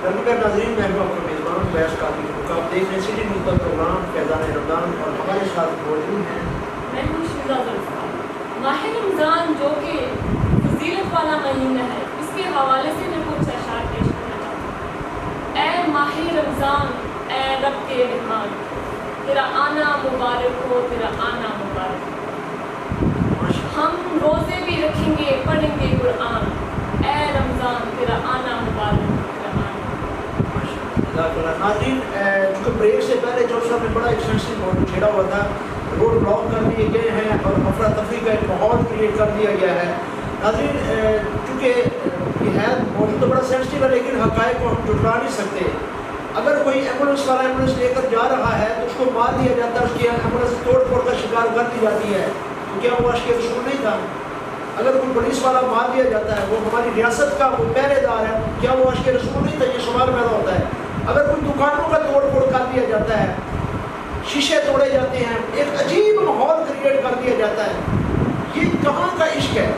درمیان ناظرین میں آپ کا میزبان بیس قادری ہوں. آپ دیکھ رہے ہیں سٹی نیوز کا پروگرام فیضان رمضان اور ہمارے ساتھ موجود ہیں میں ہوں شیزہ ذوالفقار. ماہ رمضان جو کہ فضیلت والا مہینہ ہے، اس کے حوالے سے میں کچھ اشعار پیش کرنا چاہتا ہوں. اے ماہ رمضان اے رب کے مہمان، تیرا آنا مبارک ہو، تیرا آنا مبارک ہو. ہم روزے بھی رکھیں گے، پڑھیں گے قرآن. اے رمضان تیرا آنا مبارک ہو، تیرا آنا. ناظرین چونکہ بریک سے پہلے جو صاحب نے بڑا ایکسٹینسو موضوع چھیڑا ہوا تھا، روڈ بلاک کر دیے گئے ہیں اور افراتفری کا ایک ماحول کریٹ کر دیا گیا ہے. ناظرین چونکہ یہ ہے موضوع تو بڑا سینسٹیو ہے لیکن حقائق کو ہم جھٹلا نہیں سکتے. اگر کوئی ایمبولینس والا ایمبولینس لے کر جا رہا ہے تو اس کو مار دیا جاتا ہے، اس کی ایمبولینس توڑ پھوڑ کا شکار کر دی جاتی ہے، تو کیا وہ عشق رسول نہیں تھا؟ اگر کوئی پولیس والا مار دیا جاتا ہے، وہ ہماری ریاست کا وہ پہرے دار ہے، کیا وہ عشق رسول نہیں تھا؟ یہ سوال پیدا ہوتا ہے. اگر کوئی دکانوں کا توڑ پھوڑ کر دیا جاتا ہے، شیشے توڑے جاتے ہیں، ایک عجیب ماحول کریٹ کر دیا جاتا ہے، یہ کہاں کا عشق ہے؟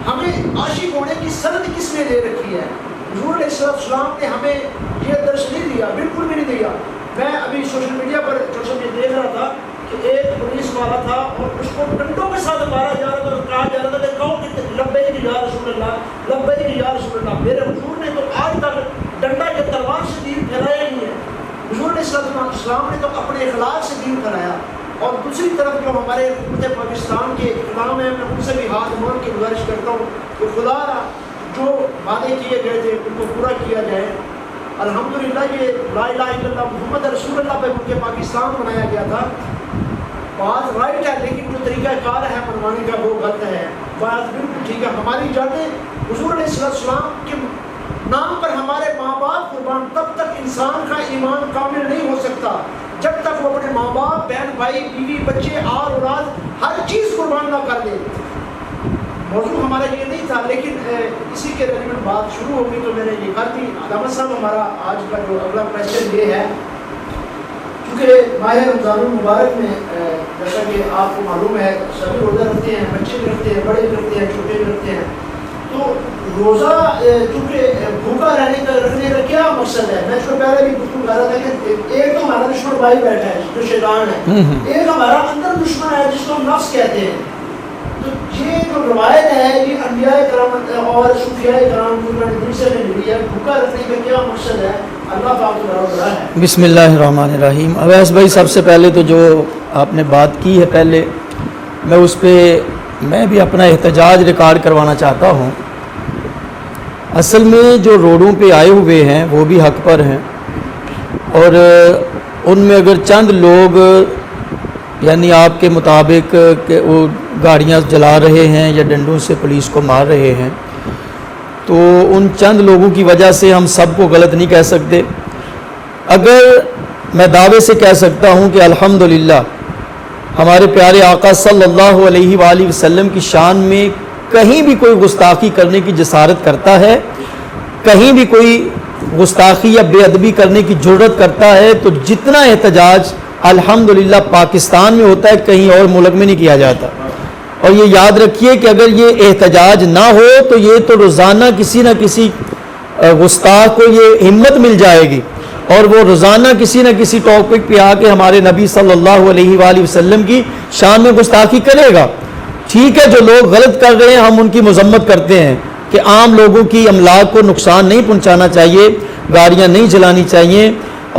ہمیں عاشق ہونے کی سند کس نے دے رکھی ہے؟ حضور علیہ السلام نے ہمیں یہ درس نہیں دیا، بالکل بھی نہیں دیا. میں ابھی سوشل میڈیا پر دیکھ رہا تھا کہ ایک پولیس والا تھا اور اس کو ڈنڈوں کے ساتھ مارا جا رہا تھا اور کہا جا رہا تھا کہ کہو کہ لبیک یا رسول اللہ، لبیک یا رسول اللہ. میرے حضور نے تو آج تک ڈنڈا یا تلوار سے دین پھیلایا نہیں ہے. حضور علیہ السلام نے تو اپنے اخلاق سے دین پھیلایا. اور دوسری طرف جو ہمارے حکومت پاکستان کے اقدام ہیں، میں ان سے بھی ہاتھ مول کی گزارش کرتا ہوں کہ خدا جو وعدے کیے گئے تھے ان کو پورا کیا جائے. الحمدللہ یہ لا الہ الا اللہ محمد رسول اللہ پہ ملک پاکستان بنایا گیا تھا. بات رائٹ ہے لیکن جو طریقہ کار ہے منوانے کا وہ غلط ہے. بات بالکل ٹھیک ہے. ہماری جانیں حضور علیہ السلام کے نام پر ہمارے ماں باپ قربان، تب تک انسان کا ایمان کامل نہیں ہو سکتا جب تک وہ اپنے ماں باپ، بہن بھائی، بیوی، بچے، آل اولاد ہر چیز قربان نہ کر دے. موضوع ہمارا یہ نہیں تھا لیکن اسی کے ریلیونٹ بات شروع ہوگی تو میں نے یہ کہا تھی. علامہ صاحب ہمارا آج کا جو اگلا کویسچن یہ ہے، کیونکہ ماہ رمضان المبارک میں جیسا کہ آپ کو معلوم ہے سبھی روزہ رکھتے ہیں، بچے بھی رکھتے ہیں، بڑے بھی رکھتے ہیں، چھوٹے بھی رکھتے ہیں. تو روزہ چونکہ بھوکا رہنے کا رکھنے کا کیا مقصد ہے؟ میں اس کو پہلے بھی گفتگو کر رہا تھا کہ ایک تو ہمارا دشمن بھائی بیٹھا ہے جو شیطان ہے، ایک ہمارا اندر دشمن ہے جس کو ہم نفس کہتے ہیں. تو یہ جو روایت ہے یہ انبیاء کرام اور صوفیاء کرام کو دل سے ملی ہے. بھوکا رکھنے کا کیا مقصد ہے؟ اللہ پاک کو بڑا ہے. بسم اللہ الرحمن الرحیم. اویس بھائی سب سے پہلے تو جو آپ نے بات کی ہے پہلے میں اس پہ میں بھی اپنا احتجاج ریکارڈ کروانا چاہتا ہوں. اصل میں جو روڈوں پہ آئے ہوئے ہیں وہ بھی حق پر ہیں اور ان میں اگر چند لوگ یعنی آپ کے مطابق کہ وہ گاڑیاں جلا رہے ہیں یا ڈنڈوں سے پولیس کو مار رہے ہیں تو ان چند لوگوں کی وجہ سے ہم سب کو غلط نہیں کہہ سکتے. اگر میں دعوے سے کہہ سکتا ہوں کہ الحمدللہ ہمارے پیارے آقا صلی اللہ علیہ وآلہ وسلم کی شان میں کہیں بھی کوئی گستاخی کرنے کی جسارت کرتا ہے، کہیں بھی کوئی گستاخی یا بے ادبی کرنے کی جرت کرتا ہے تو جتنا احتجاج الحمدللہ پاکستان میں ہوتا ہے کہیں اور ملک میں نہیں کیا جاتا. اور یہ یاد رکھیے کہ اگر یہ احتجاج نہ ہو تو یہ تو روزانہ کسی نہ کسی گستاخ کو یہ ہمت مل جائے گی اور وہ روزانہ کسی نہ کسی ٹاپک پہ آ کے ہمارے نبی صلی اللہ علیہ وآلہ وسلم کی شان میں گستاخی کرے گا. ٹھیک ہے، جو لوگ غلط کر رہے ہیں ہم ان کی مذمت کرتے ہیں کہ عام لوگوں کی املاک کو نقصان نہیں پہنچانا چاہیے، گاڑیاں نہیں جلانی چاہیے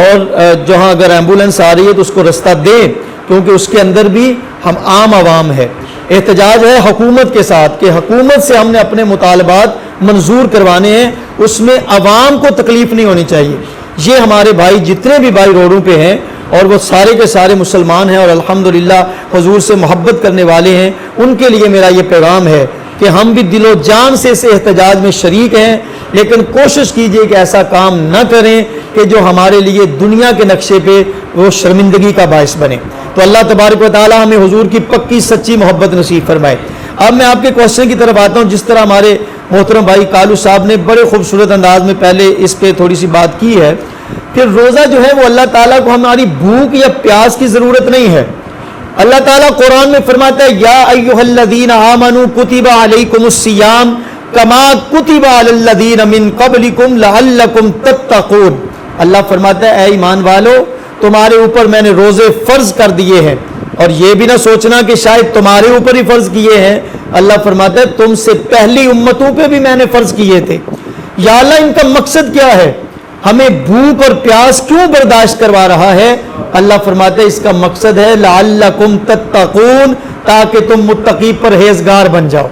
اور جہاں اگر ایمبولینس آ رہی ہے تو اس کو رستہ دیں کیونکہ اس کے اندر بھی ہم عام عوام ہے. احتجاج ہے حکومت کے ساتھ کہ حکومت سے ہم نے اپنے مطالبات منظور کروانے ہیں، اس میں عوام کو تکلیف نہیں ہونی چاہیے. یہ ہمارے بھائی جتنے بھی بھائی روڈوں پہ ہیں اور وہ سارے کے سارے مسلمان ہیں اور الحمدللہ حضور سے محبت کرنے والے ہیں، ان کے لیے میرا یہ پیغام ہے کہ ہم بھی دل و جان سے اس احتجاج میں شریک ہیں، لیکن کوشش کیجئے کہ ایسا کام نہ کریں کہ جو ہمارے لیے دنیا کے نقشے پہ وہ شرمندگی کا باعث بنے. تو اللہ تبارک و تعالی ہمیں حضور کی پکی سچی محبت نصیب فرمائے. اب میں آپ کے کوشچن کی طرف آتا ہوں. جس طرح ہمارے محترم بھائی کالو صاحب نے بڑے خوبصورت انداز میں پہلے اس پہ تھوڑی سی بات کی ہے کہ روزہ جو ہے وہ اللہ تعالیٰ کو ہماری بھوک یا پیاس کی ضرورت نہیں ہے. اللہ تعالیٰ قرآن میں فرماتا ہے یا ایھا الذین آمنوا کتب علیکم الصیام कमा कुतिबा अलल्लज़ीना मिन क़ब्लिकुम लअल्लकुम तत्तक़ून। अल्लाह फरमाता है, ऐ ईमान वालो, तुम्हारे ऊपर मैंने रोज़े फ़र्ज कर दिए हैं, और ये भी ना सोचना कि शायद तुम्हारे ऊपर ही फ़र्ज किए हैं। अल्लाह फरमाता है, तुमसे पहली उम्मतों पे भी मैंने फ़र्ज किए थे। या अल्लाह, इनका मकसद क्या है? हमें भूख और प्यास क्यों बर्दाश्त करवा रहा है? अल्लाह फरमाते हैं, इसका मकसद है लअल्लकुम तत्तक़ून, ताकि तुम मुत्तकी परहेजगार बन जाओ।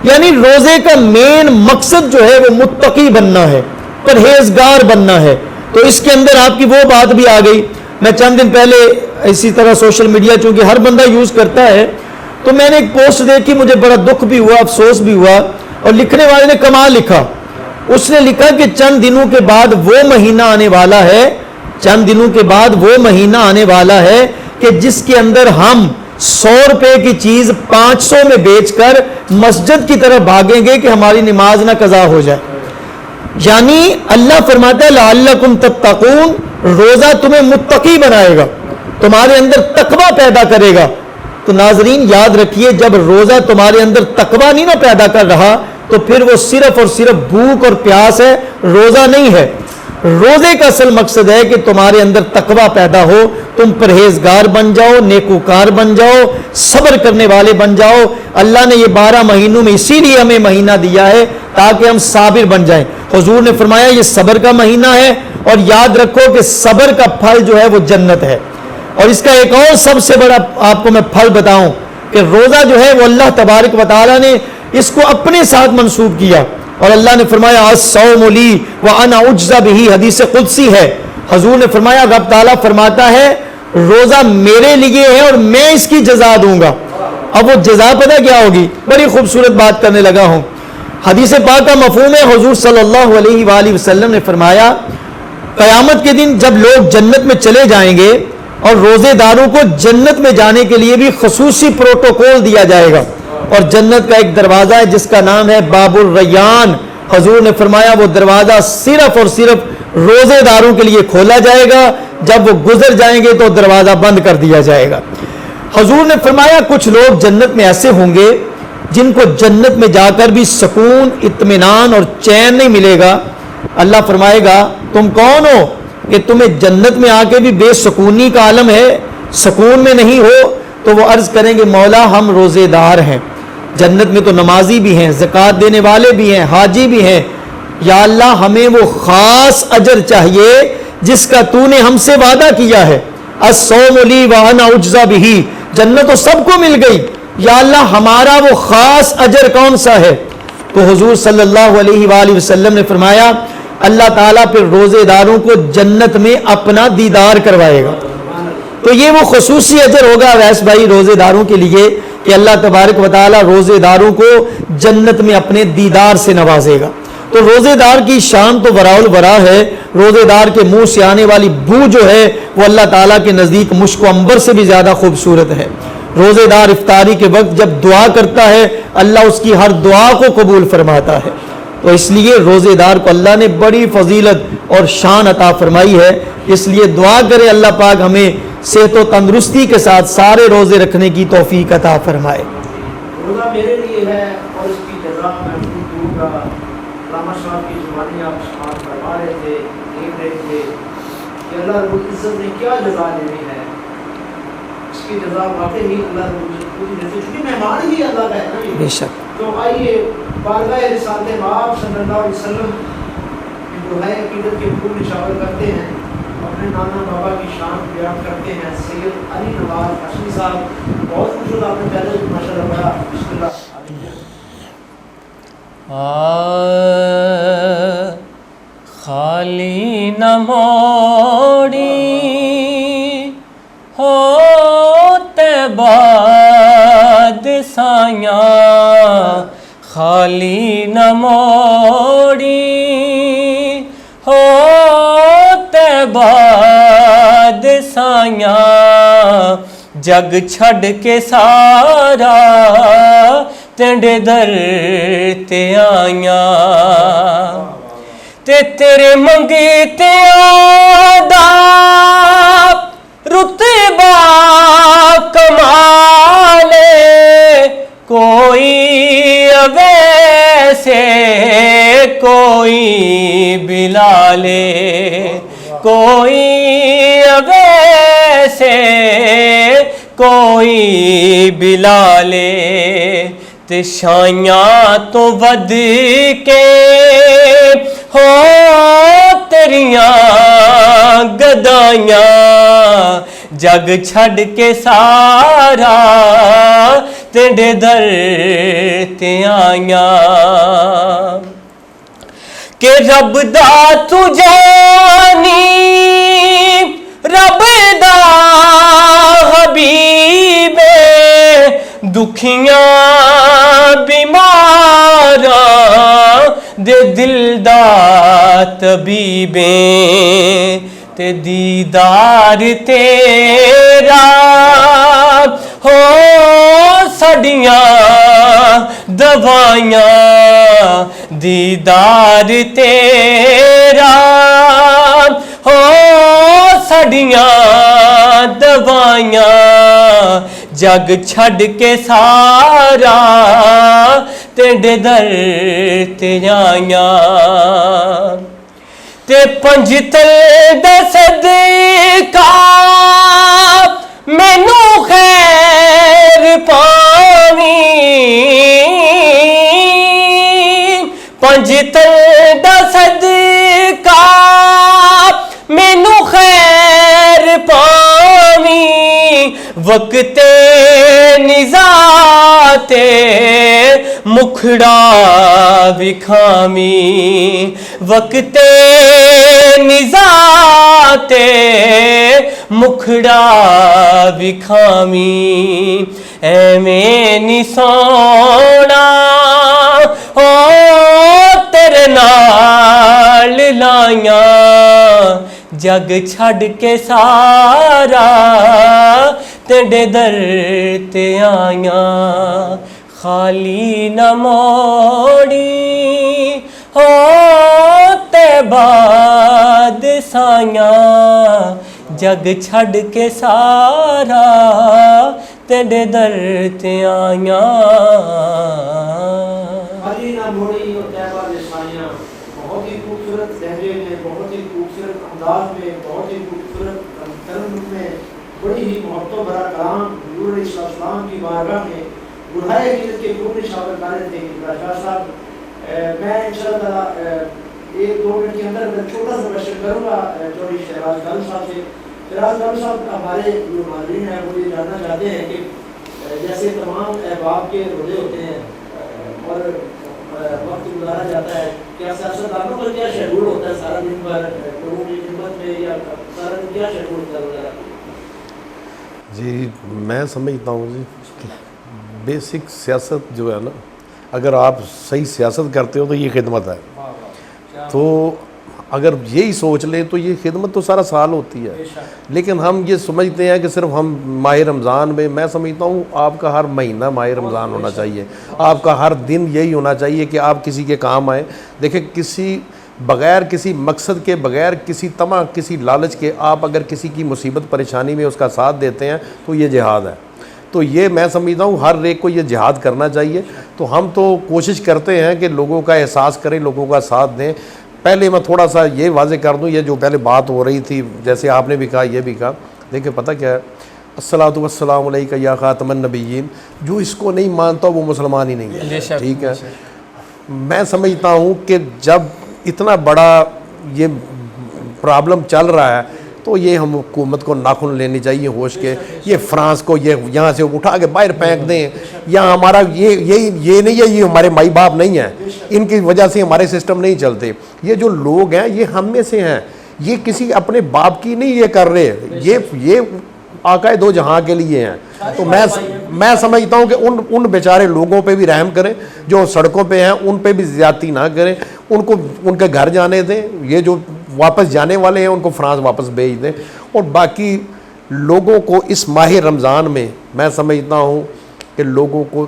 यानी रोजे का मेन मकसद जो है वो मुत्तकी बनना है, परहेजगार बनना है। तो इसके अंदर आपकी वो बात भी आ गई। मैं चंद दिन पहले इसी तरह सोशल मीडिया चूंकि हर बंदा यूज करता है, तो मैंने एक पोस्ट देखी, मुझे बड़ा दुख भी हुआ, अफसोस भी हुआ, और लिखने वाले ने कमाल लिखा। उसने लिखा कि चंद दिनों के बाद वो महीना आने वाला है, चंद दिनों के बाद वो महीना आने वाला है कि जिसके अंदर हम 100 रुपए की चीज 500 में बेचकर मस्जिद की तरफ भागेंगे कि हमारी नमाज ना कज़ा हो जाए। यानी अल्लाह फरमाता है लअल्लकुम तत्तक़ून, रोजा तुम्हें मुत्तकी बनाएगा, तुम्हारे अंदर तकवा पैदा करेगा। तो नाजरीन याद रखिए, जब रोजा तुम्हारे अंदर तकवा नहीं ना पैदा कर रहा, तो फिर वो सिर्फ और सिर्फ भूख और प्यास है, रोजा नहीं है। रोजे का असल मकसद है कि तुम्हारे अंदर तकवा पैदा हो, तुम परहेजगार बन जाओ, नेकूकार बन जाओ, सब्र करने वाले बन जाओ। अल्लाह ने ये 12 महीनों में इसीलिए हमें महीना दिया है ताकि हम साबिर बन जाएं। हुजूर ने फरमाया ये सब्र का महीना है, और याद रखो कि सब्र का फल जो है वो जन्नत है। और इसका एक और सबसे बड़ा आपको मैं फल बताऊं कि रोजा जो है वो अल्लाह तबारक व तआला ने इसको अपने साथ मंसूब किया, और अल्लाह ने फरमाया अस्सौमु ली व अना उज्ज़ा बिही, हदीस कुदसी है। हुजूर ने फरमाया, रब ताला फरमाता है रोजा मेरे लिए है और मैं इसकी जजा दूंगा। अब वो जजा पता क्या होगी? बड़ी खूबसूरत बात करने लगा हूं। हदीस पाक का मफहूम है, हुजूर सल्लल्लाहु अलैहि वसल्लम ने फरमाया, क़यामत के दिन जब लोग जन्नत में चले जाएंगे और रोजेदारों को जन्नत में जाने के लिए भी खसूसी प्रोटोकॉल दिया जाएगा, और जन्नत का एक दरवाजा है जिसका नाम है बाबुर रैयान। हुजूर ने फरमाया वो दरवाजा सिर्फ और सिर्फ रोजेदारों के लिए खोला जाएगा, जब वो गुजर जाएंगे तो दरवाजा बंद कर दिया जाएगा। हुजूर ने फरमाया कुछ लोग जन्नत में ऐसे होंगे जिनको जन्नत में जाकर भी सुकून, इत्मीनान और चैन नहीं मिलेगा। अल्लाह फरमाएगा तुम कौन हो कि तुम्हें जन्नत में आके भी बेसुकूनी का आलम है, सुकून में नहीं हो? तो वो अर्ज करेंगे मौला हम रोजेदार हैं, जन्नत में तो नमाजी भी हैं, ज़कात देने वाले भी हैं, हाजी भी हैं। या अल्लाह हमें वो खास अजर चाहिए जिसका तूने हमसे वादा किया है। अस्सौमु ली व अना उज्ज़ा बिही, जन्नत तो सबको मिल गई, या अल्लाह हमारा वो खास अजर कौन सा है? तो हुजूर सल्लल्लाहु अलैहि वसल्लम ने फरमाया अल्लाह ताला फिर रोजेदारों को जन्नत में अपना दीदार करवाएगा। तो ये वो खुसूसी अजर होगा वैस भाई रोजेदारों के लिए कि अल्लाह तबारक व तआला रोजेदारों को जन्नत में अपने दीदार से नवाजेगा। तो रोजेदार की शान तो वराउल वरा है। रोजेदार के मुंह से आने वाली बू जो है वो अल्लाह ताला के नज़दीक मुश्क अंबर से भी ज़्यादा खूबसूरत है। रोजेदार इफ्तारी के वक्त जब दुआ करता है अल्लाह उसकी हर दुआ को कबूल फरमाता है। तो इसलिए रोजेदार को अल्लाह ने बड़ी फजीलत और शान अता फरमाई है। इसलिए दुआ करें अल्लाह पाक हमें सेहत व तंदुरुस्ती के साथ सारे रोजे रखने की तौफीक अता फरमाए। रोज़ा मेरे लिए है और इसकी जज़ा मैं खुद दूंगा। अल्लामा साहब की ज़ुबानी आप समाअत फरमा रहे थे, देख रहे थे कि अल्लाह रब्बुल इज़्ज़त ने क्या जज़ा देनी है। इसकी जज़ा वाकई ही अल्लाह रब्बुल इज़्ज़त को देती है, क्योंकि मेहमान ही अल्लाह का है ना ये। बेशक। तो आइए बारगाह रिसालत माब सल्लल्लाहु अलैहि वसल्लम की दुआए अक़ीदत के फूल निशावर करते हैं, अपने नाना बाबा की शान बयान करते हैं। सैयद अली नवाज हशमी साहब बहुत खुश आपने पहले माशाअल्लाह बड़ा बिस्मिल्लाह। खाली न मोड़ी होते बाद साया, खाली न मोड़ी होते बाद साया, जग छड़ के सारा तेरे दर ते आया, ते तेरे मंगते दा रुतबा कमाले, कोई अवैस वैसे कोई बिलाले, कोई वैसे कोई बिलाले, ते शाइयां तो वध के हो तेरियां गदाइयां, जग छड़ के सारा तेरे दर ते आइयां। कि रब दा तू जानी, रब दा हबीबे, दुखियां बीमारां दे दिल दा तबीबे, ते दीदार तेरा हो साडियां दवाइयां, दीदार तेरा हो साडियां दवाइयां, जग छड़ के सारा तेरे दर ते आइयां। ते पंजतल दा सदका मैनू खैर पावी, पंजतल दा सदका मैनू खैर पावी, वक्ते निजाते मुखड़ा विखामी, वक्ते निजाते मुखड़ा विखामी, एवें नी सोना ओ तेरे नाल लाइयां, जग छड़ के सारा तेरे दर ते आइयां। खाली न मोड़ी हो ते बाद साइयां, जग छड़ के सारा तेरे दर ते आइयां। खाली ना मोड़ी और तैबा निशानियां, बहुत ही खूबसूरत लहजे में, बहुत ही खूबसूरत अंदाज में, बहुत ही खूबसूरत तर्जुमे में, बड़ी ही मोहब्बत भरा कलाम हुजूर इस्लाम की बारगाह में बुढ़ाए गिरत के पूरे शामिल थे शाह साहब। मैं इंशाअल्लाह 1-2 मिनट के अंदर छोटा सा क्वेश्चन करूँगा चौधरी शहबाज खान साहब से। शहबाज खान साहब हमारे जो नाज़रीन हैं वो ये जानना चाहते हैं कि जैसे तमाम अहबाब के रोज़े होते हैं और वक्त गुजारा जाता है, क्या सियासतदानों का क्या शेड्यूल होता है सारा दिन भर लोगों की खिदमत में, या सारा दिन क्या शेड्यूल होता है वगैरह? जी मैं समझता हूँ जी बेसिक सियासत जो है ना, अगर आप सही सियासत करते हो तो ये खिदमत है। तो अगर यही सोच लें तो ये खिदमत तो सारा साल होती है, लेकिन हम ये समझते हैं कि सिर्फ हम माह रमज़ान में, मैं समझता हूँ आपका हर महीना माह रमज़ान होना चाहिए, आपका हर दिन यही होना चाहिए कि आप किसी के काम आए। देखिए किसी बग़ैर किसी मकसद के, बग़ैर किसी तमा, किसी लालच के आप अगर किसी की मुसीबत परेशानी में उसका साथ देते हैं तो ये जिहाद है। तो ये मैं समझता हूँ हर एक को ये जिहाद करना चाहिए। तो हम तो कोशिश करते हैं कि लोगों का एहसास करें, लोगों का साथ दें। पहले मैं थोड़ा सा ये वाज़े कर दूँ, ये जो पहले बात हो रही थी, जैसे आपने भी कहा, ये भी कहा, देखिए पता क्या है, अस्सलातु वस्सलामु अलैका या ख़ातमन नबिय्यीन, जो इसको नहीं मानता वो मुसलमान ही नहीं है। ठीक है, मैं समझता हूँ कि जब इतना बड़ा ये प्रॉब्लम चल रहा है तो ये हम हुकूमत को नाखुन लेनी चाहिए होश के। ये फ्रांस को ये यहाँ से उठा के बाहर फेंक दें, या हमारा ये नहीं है, ये हमारे माई बाप नहीं है, इनकी वजह से हमारे सिस्टम नहीं चलते। ये जो लोग हैं ये हम में से हैं, ये किसी अपने बाप की नहीं ये कर रहे, ये आकाए दो जहां के लिए हैं। तो मैं समझता हूं कि उन बेचारे लोगों पे भी रहम करें जो सड़कों पे हैं, उन पे भी ज़्यादती ना करें, उनको उनके घर जाने दें। ये जो वापस जाने वाले हैं उनको फ्रांस वापस भेज दें। और बाकी लोगों को इस माह रमज़ान में मैं समझता हूं कि लोगों को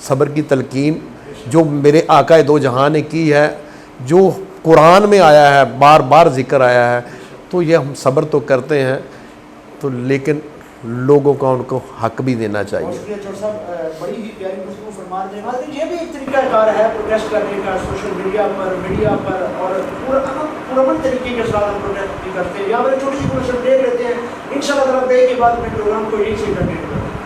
सब्र की तलकीन जो मेरे आकाए दो जहां ने की है, जो कुरान में आया है, बार बार जिक्र आया है, तो ये हम सब्र तो करते हैं, तो लेकिन लोगों का उनको हक भी देना بہت चाहिए. شکریہ چور صاحب، بڑی ہی پیاری گفتگو فرما رہے ہیں. ناظرین یہ بھی ایک طریقہ کار ہے پروٹیسٹ کرنے کا، سوشل میڈیا پر اور پرامن طریقے کے ساتھ ہم پروٹیسٹ بھی کرتے ہیں. یہاں پر چھوٹی سی کوشش دیکھ لیتے ہیں، انشاءاللہ تعالیٰ کے بعد میں پروگرام کو یہی سے کنٹینیو کرتے ہیں.